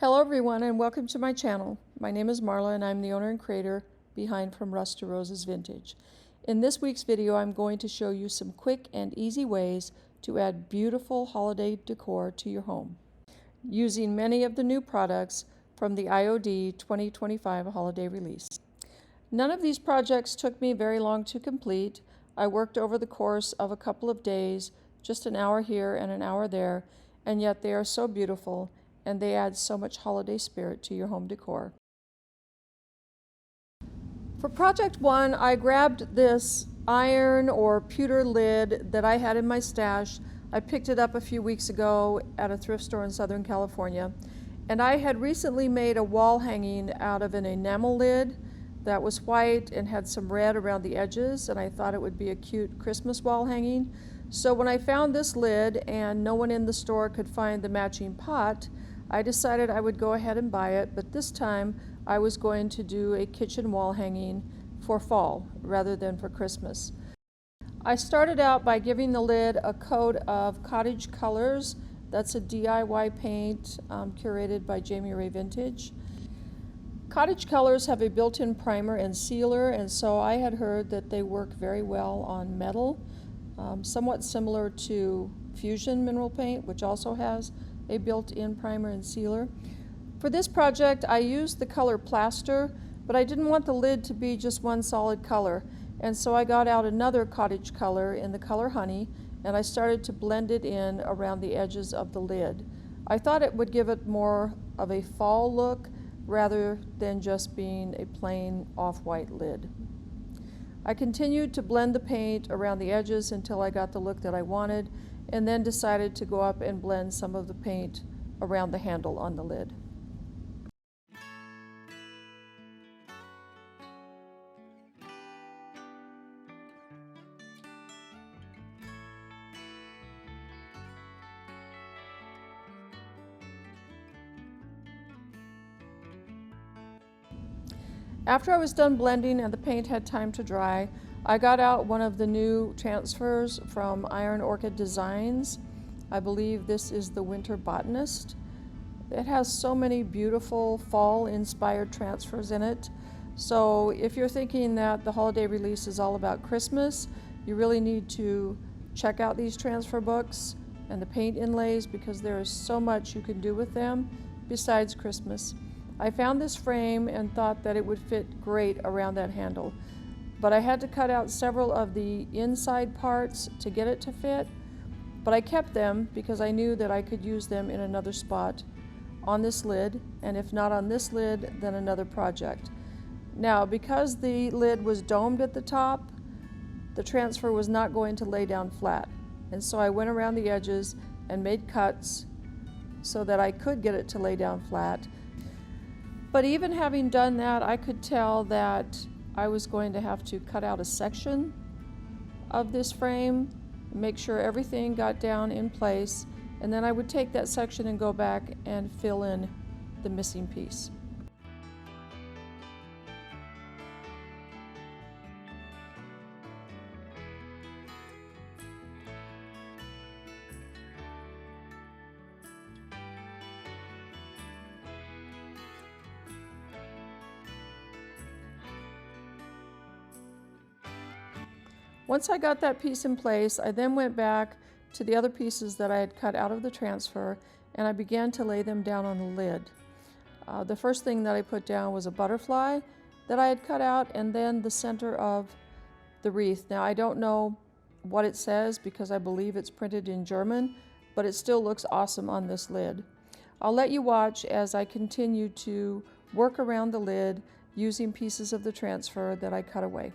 Hello everyone and welcome to my channel. My name is Marla and I'm the owner and creator behind From Rust to Roses Vintage. In this week's video I'm going to show you some quick and easy ways to add beautiful holiday decor to your home using many of the new products from the IOD 2025 holiday release. None of these projects took me very long to complete. I worked over the course of a couple of days, just an hour here and an hour there, and yet they are so beautiful and they add so much holiday spirit to your home decor. For project one, I grabbed this iron or pewter lid that I had in my stash. I picked it up a few weeks ago at a thrift store in Southern California, and I had recently made a wall hanging out of an enamel lid that was white and had some red around the edges, and I thought it would be a cute Christmas wall hanging. So when I found this lid and no one in the store could find the matching pot, I decided I would go ahead and buy it, but this time I was going to do a kitchen wall hanging for fall rather than for Christmas. I started out by giving the lid a coat of Cottage Colors. That's a DIY paint curated by Jamie Ray Vintage. Cottage Colors have a built-in primer and sealer, and so I had heard that they work very well on metal, somewhat similar to Fusion mineral paint, which also has a built-in primer and sealer. For this project I used the color Plaster, but I didn't want the lid to be just one solid color, and so I got out another Cottage Color in the color Honey and I started to blend it in around the edges of the lid. I thought it would give it more of a fall look rather than just being a plain off-white lid. I continued to blend the paint around the edges until I got the look that I wanted, and then decided to go up and blend some of the paint around the handle on the lid. After I was done blending and the paint had time to dry, I got out one of the new transfers from Iron Orchid Designs. I believe this is the Winter Botanist. It has so many beautiful fall-inspired transfers in it. So if you're thinking that the holiday release is all about Christmas, you really need to check out these transfer books and the paint inlays because there is so much you can do with them besides Christmas. I found this frame and thought that it would fit great around that handle, but I had to cut out several of the inside parts to get it to fit, but I kept them because I knew that I could use them in another spot on this lid, and if not on this lid, then another project. Now, because the lid was domed at the top, the transfer was not going to lay down flat, and so I went around the edges and made cuts so that I could get it to lay down flat. But even having done that, I could tell that I was going to have to cut out a section of this frame, make sure everything got down in place, and then I would take that section and go back and fill in the missing piece. Once I got that piece in place, I then went back to the other pieces that I had cut out of the transfer and I began to lay them down on the lid. The first thing that I put down was a butterfly that I had cut out, and then the center of the wreath. Now I don't know what it says because I believe it's printed in German, but it still looks awesome on this lid. I'll let you watch as I continue to work around the lid using pieces of the transfer that I cut away.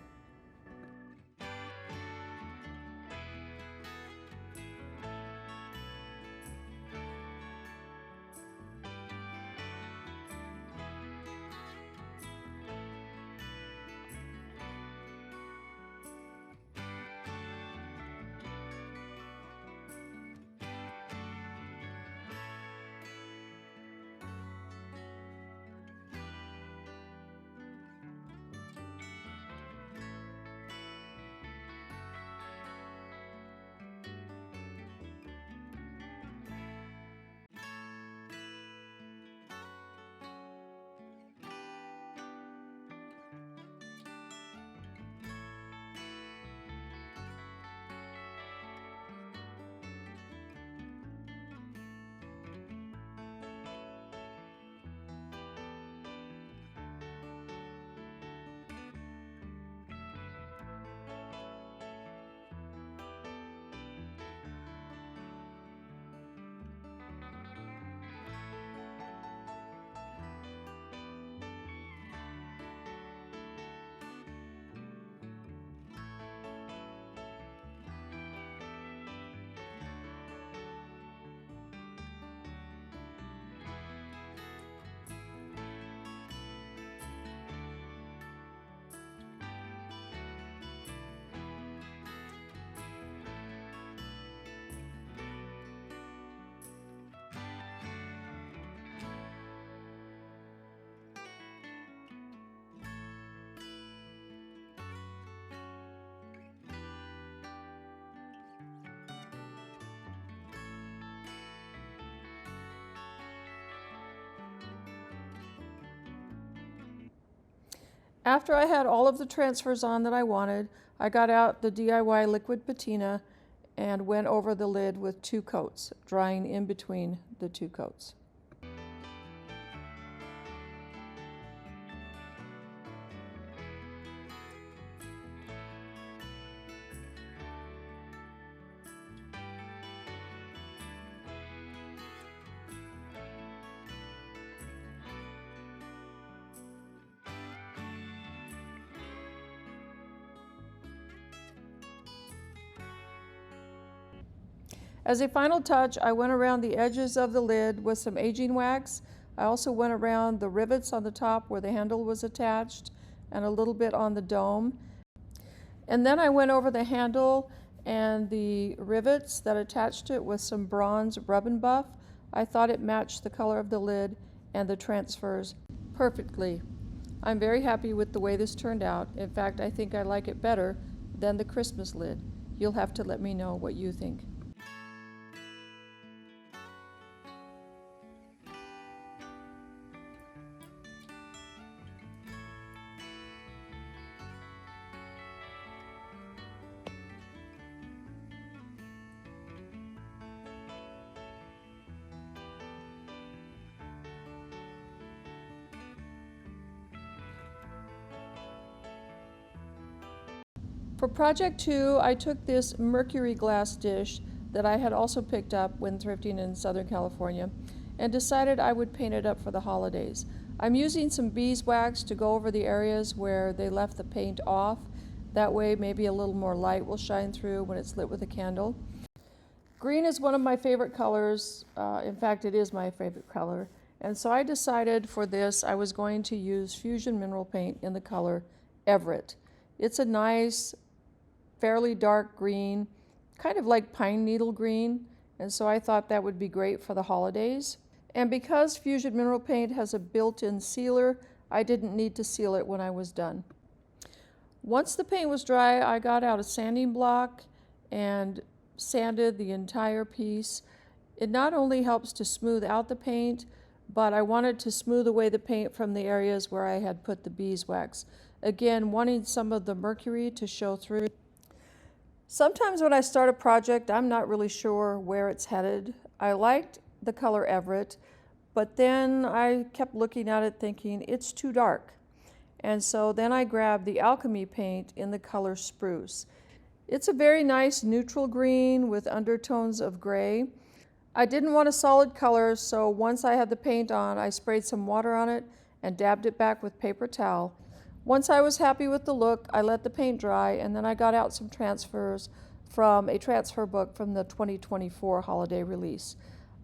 After I had all of the transfers on that I wanted, I got out the DIY liquid patina and went over the lid with 2 coats, drying in between the 2 coats. As a final touch, I went around the edges of the lid with some aging wax. I also went around the rivets on the top where the handle was attached and a little bit on the dome. And then I went over the handle and the rivets that attached it with some bronze rub and buff. I thought it matched the color of the lid and the transfers perfectly. I'm very happy with the way this turned out. In fact, I think I like it better than the Christmas lid. You'll have to let me know what you think. For project 2, I took this mercury glass dish that I had also picked up when thrifting in Southern California and decided I would paint it up for the holidays. I'm using some beeswax to go over the areas where they left the paint off. That way maybe a little more light will shine through when it's lit with a candle. Green is one of my favorite colors. In fact, it is my favorite color. And so I decided for this I was going to use Fusion Mineral Paint in the color Everett. It's a nice, fairly dark green, kind of like pine needle green, and so I thought that would be great for the holidays. And because Fusion Mineral Paint has a built-in sealer, I didn't need to seal it when I was done. Once the paint was dry, I got out a sanding block and sanded the entire piece. It not only helps to smooth out the paint, but I wanted to smooth away the paint from the areas where I had put the beeswax. Again, wanting some of the mercury to show through. Sometimes when I start a project, I'm not really sure where it's headed. I liked the color Everett, but then I kept looking at it thinking it's too dark. And so then I grabbed the Alchemy paint in the color Spruce. It's a very nice neutral green with undertones of gray. I didn't want a solid color, so once I had the paint on, I sprayed some water on it and dabbed it back with paper towel. Once I was happy with the look, I let the paint dry, and then I got out some transfers from a transfer book from the 2024 holiday release.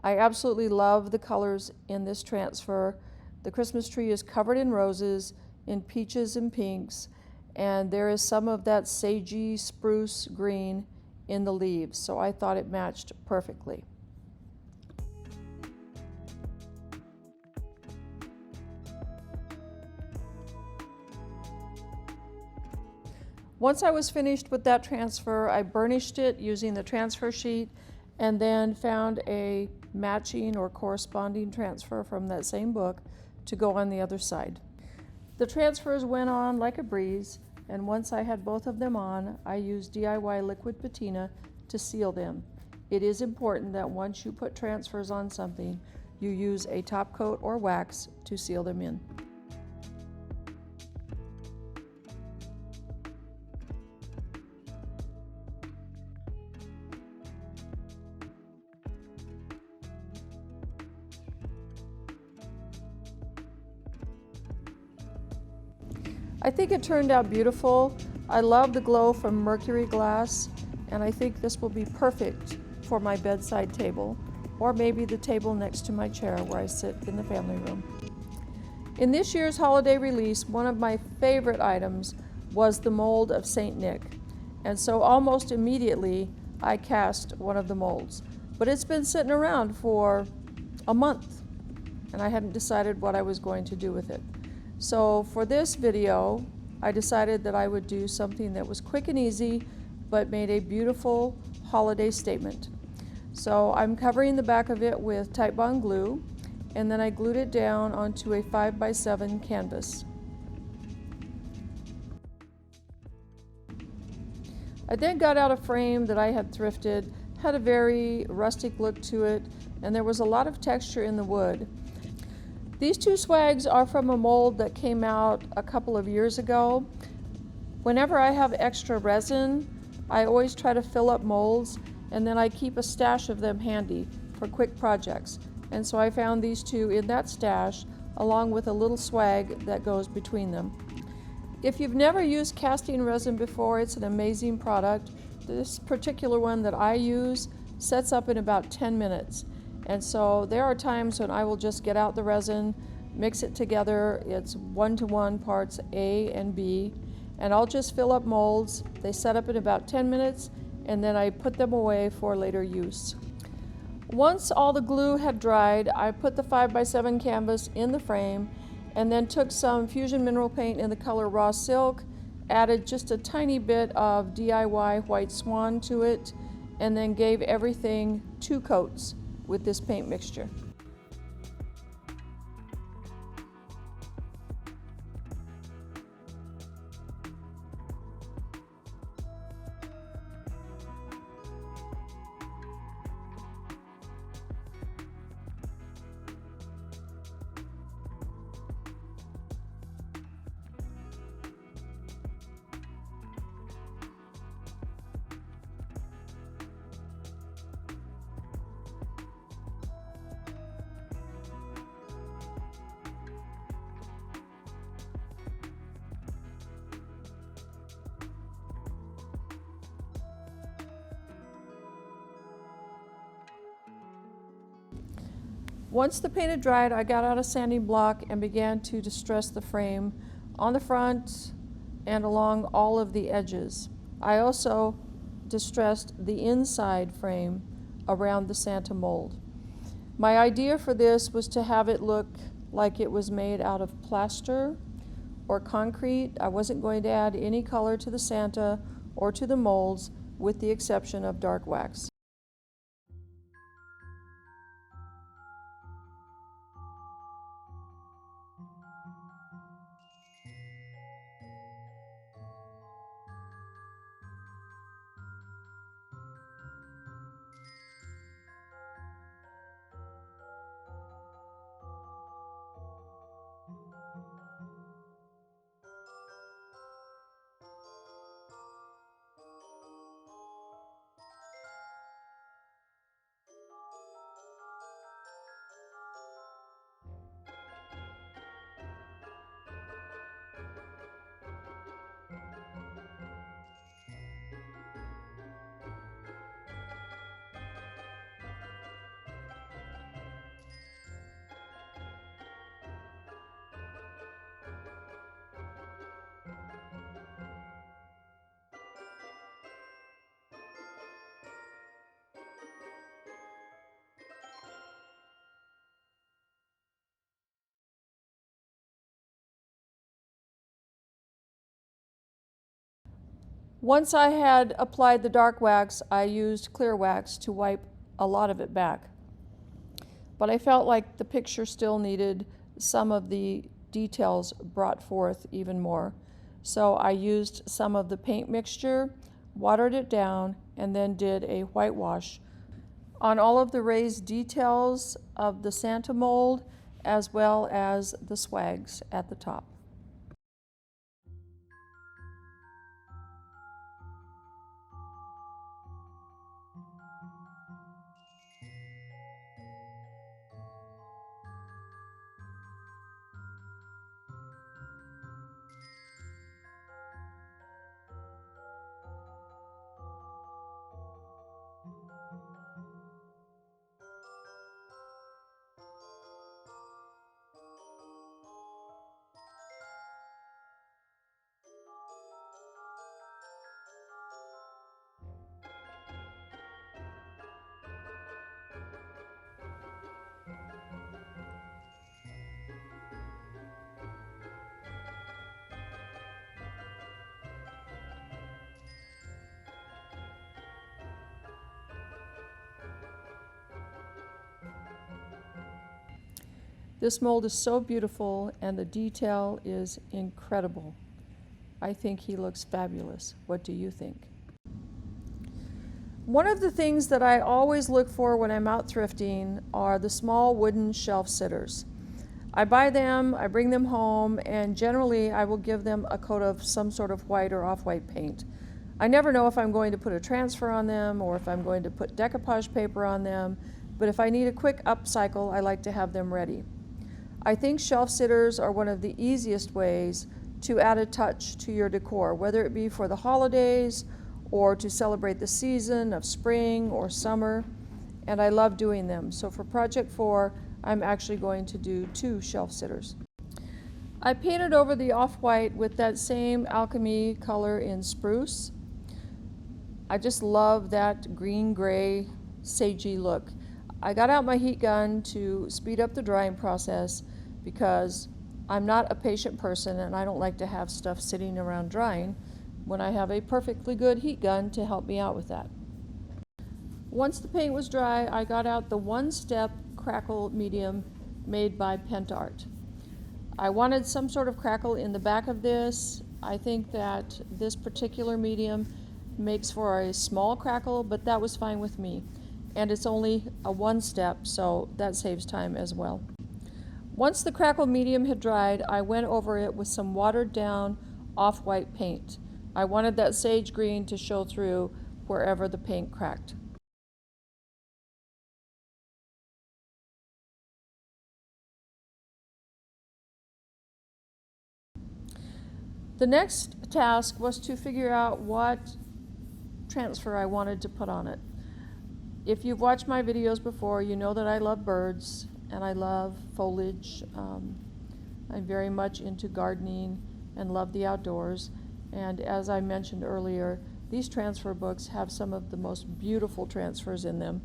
I absolutely love the colors in this transfer. The Christmas tree is covered in roses, in peaches and pinks, and there is some of that sagey spruce green in the leaves, so I thought it matched perfectly. Once I was finished with that transfer, I burnished it using the transfer sheet and then found a matching or corresponding transfer from that same book to go on the other side. The transfers went on like a breeze, and once I had both of them on, I used DIY liquid patina to seal them. It is important that once you put transfers on something, you use a top coat or wax to seal them in. I think it turned out beautiful. I love the glow from mercury glass, and I think this will be perfect for my bedside table, or maybe the table next to my chair where I sit in the family room. In this year's holiday release, one of my favorite items was the mold of Saint Nick, and so almost immediately I cast one of the molds. But it's been sitting around for a month, and I hadn't decided what I was going to do with it. So for this video, I decided that I would do something that was quick and easy, but made a beautiful holiday statement. So I'm covering the back of it with Titebond glue, and then I glued it down onto a 5x7 canvas. I then got out a frame that I had thrifted, had a very rustic look to it, and there was a lot of texture in the wood. These two swags are from a mold that came out a couple of years ago. Whenever I have extra resin, I always try to fill up molds, and then I keep a stash of them handy for quick projects. And so I found these two in that stash, along with a little swag that goes between them. If you've never used casting resin before, it's an amazing product. This particular one that I use sets up in about 10 minutes. And so there are times when I will just get out the resin, mix it together. It's 1-to-1 parts A and B, and I'll just fill up molds. They set up in about 10 minutes, and then I put them away for later use. Once all the glue had dried, I put the 5x7 canvas in the frame and then took some fusion mineral paint in the color Raw Silk, added just a tiny bit of DIY White Swan to it, and then gave everything 2 coats with this paint mixture. Once the paint had dried, I got out a sanding block and began to distress the frame on the front and along all of the edges. I also distressed the inside frame around the Santa mold. My idea for this was to have it look like it was made out of plaster or concrete. I wasn't going to add any color to the Santa or to the molds, with the exception of dark wax. Once I had applied the dark wax, I used clear wax to wipe a lot of it back. But I felt like the picture still needed some of the details brought forth even more. So I used some of the paint mixture, watered it down, and then did a whitewash on all of the raised details of the Santa mold, as well as the swags at the top. This mold is so beautiful and the detail is incredible. I think he looks fabulous. What do you think? One of the things that I always look for when I'm out thrifting are the small wooden shelf sitters. I buy them, I bring them home, and generally I will give them a coat of some sort of white or off-white paint. I never know if I'm going to put a transfer on them or if I'm going to put decoupage paper on them, but if I need a quick upcycle, I like to have them ready. I think shelf sitters are one of the easiest ways to add a touch to your decor, whether it be for the holidays or to celebrate the season of spring or summer, and I love doing them. So for Project 4, I'm actually going to do 2 shelf sitters. I painted over the off-white with that same alchemy color in spruce. I just love that green-gray sagey look. I got out my heat gun to speed up the drying process because I'm not a patient person and I don't like to have stuff sitting around drying when I have a perfectly good heat gun to help me out with that. Once the paint was dry, I got out the one-step crackle medium made by PentArt. I wanted some sort of crackle in the back of this. I think that this particular medium makes for a small crackle, but that was fine with me. And it's only a one-step, so that saves time as well. Once the crackle medium had dried, I went over it with some watered down off-white paint. I wanted that sage green to show through wherever the paint cracked. The next task was to figure out what transfer I wanted to put on it. If you've watched my videos before, you know that I love birds and I love foliage. I'm very much into gardening and love the outdoors. And as I mentioned earlier, these transfer books have some of the most beautiful transfers in them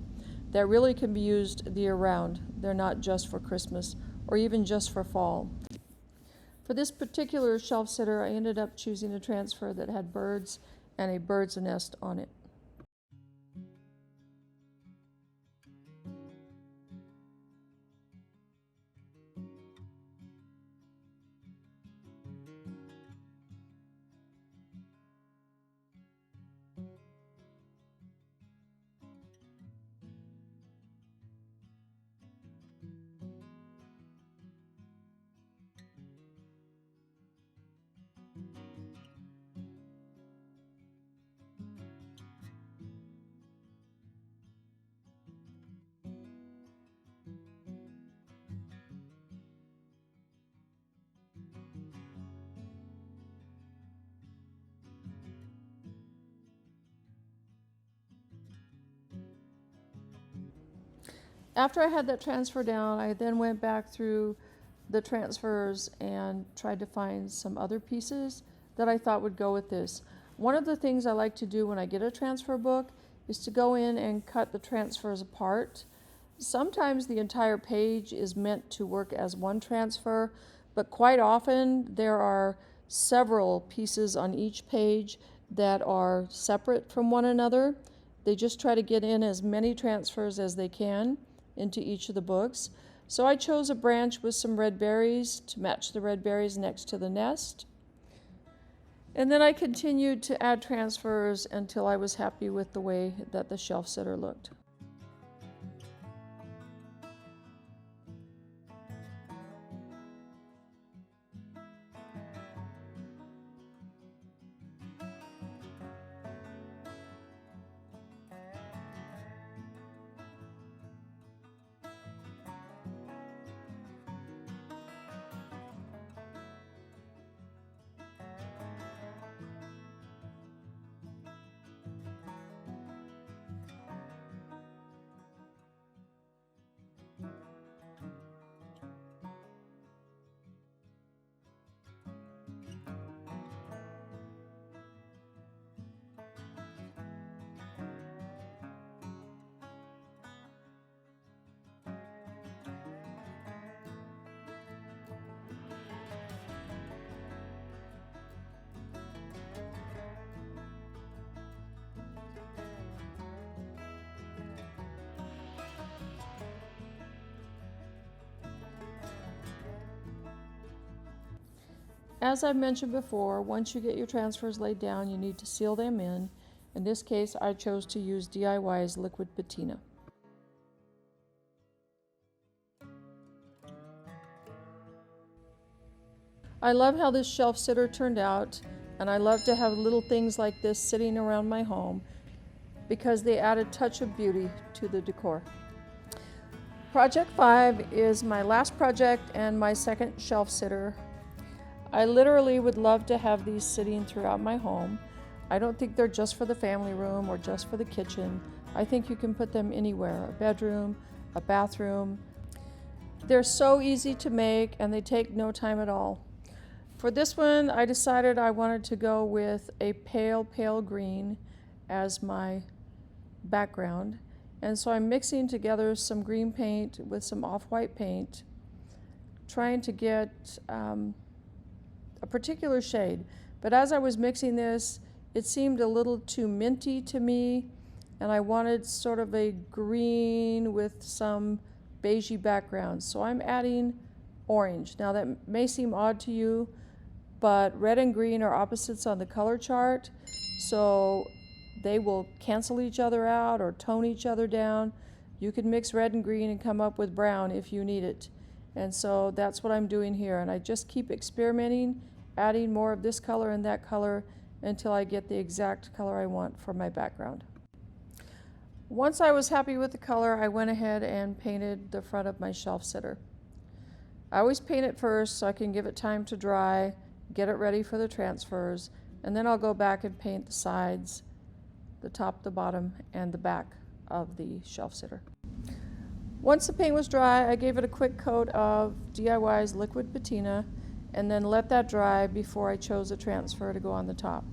that really can be used the year round. They're not just for Christmas or even just for fall. For this particular shelf sitter, I ended up choosing a transfer that had birds and a bird's nest on it. After I had that transfer down, I then went back through the transfers and tried to find some other pieces that I thought would go with this. One of the things I like to do when I get a transfer book is to go in and cut the transfers apart. Sometimes the entire page is meant to work as one transfer, but quite often there are several pieces on each page that are separate from one another. They just try to get in as many transfers as they can into each of the books. So I chose a branch with some red berries to match the red berries next to the nest. And then I continued to add transfers until I was happy with the way that the shelf sitter looked. As I've mentioned before, once you get your transfers laid down, you need to seal them in. In this case, I chose to use DIY's liquid patina. I love how this shelf sitter turned out, and I love to have little things like this sitting around my home because they add a touch of beauty to the decor. Project 5 is my last project and my second shelf sitter. I literally would love to have these sitting throughout my home. I don't think they're just for the family room or just for the kitchen. I think you can put them anywhere, a bedroom, a bathroom. They're so easy to make and they take no time at all. For this one, I decided I wanted to go with a pale green as my background. And so I'm mixing together some green paint with some off-white paint, trying to get a particular shade. But as I was mixing this, it seemed a little too minty to me, and I wanted sort of a green with some beigey background. So I'm adding orange. Now that may seem odd to you, but red and green are opposites on the color chart, so they will cancel each other out or tone each other down. You can mix red and green and come up with brown if you need it. And so that's what I'm doing here, and I just keep experimenting, adding more of this color and that color until I get the exact color I want for my background. Once I was happy with the color, I went ahead and painted the front of my shelf sitter. I always paint it first so I can give it time to dry, get it ready for the transfers, and then I'll go back and paint the sides, the top, the bottom, and the back of the shelf sitter. Once the paint was dry, I gave it a quick coat of DIY's liquid patina and then let that dry before I chose a transfer to go on the top.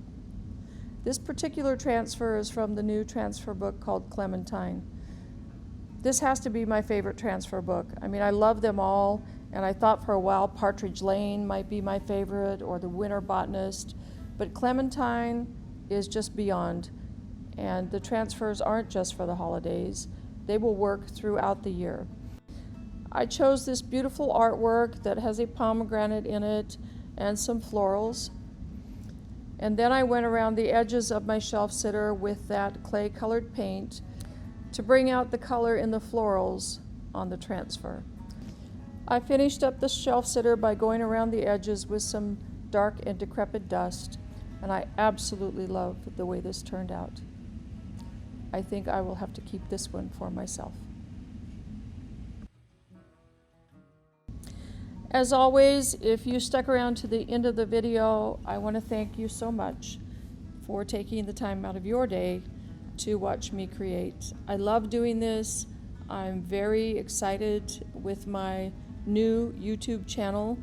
This particular transfer is from the new transfer book called Clementine. This has to be my favorite transfer book. I mean, I love them all, and I thought for a while Partridge Lane might be my favorite or The Winter Botanist, but Clementine is just beyond. And the transfers aren't just for the holidays. They will work throughout the year. I chose this beautiful artwork that has a pomegranate in it and some florals. And then I went around the edges of my shelf sitter with that clay colored paint to bring out the color in the florals on the transfer. I finished up the shelf sitter by going around the edges with some dark and decrepit dust, and I absolutely love the way this turned out. I think I will have to keep this one for myself. As always, if you stuck around to the end of the video, I want to thank you so much for taking the time out of your day to watch me create. I love doing this. I'm very excited with my new YouTube channel.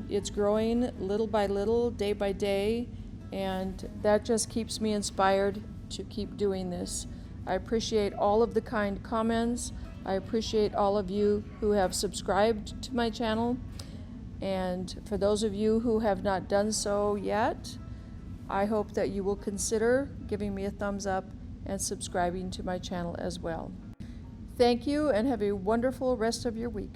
It's growing little by little, day by day, and that just keeps me inspired to keep doing this. I appreciate all of the kind comments. I appreciate all of you who have subscribed to my channel. And for those of you who have not done so yet, I hope that you will consider giving me a thumbs up and subscribing to my channel as well. Thank you and have a wonderful rest of your week.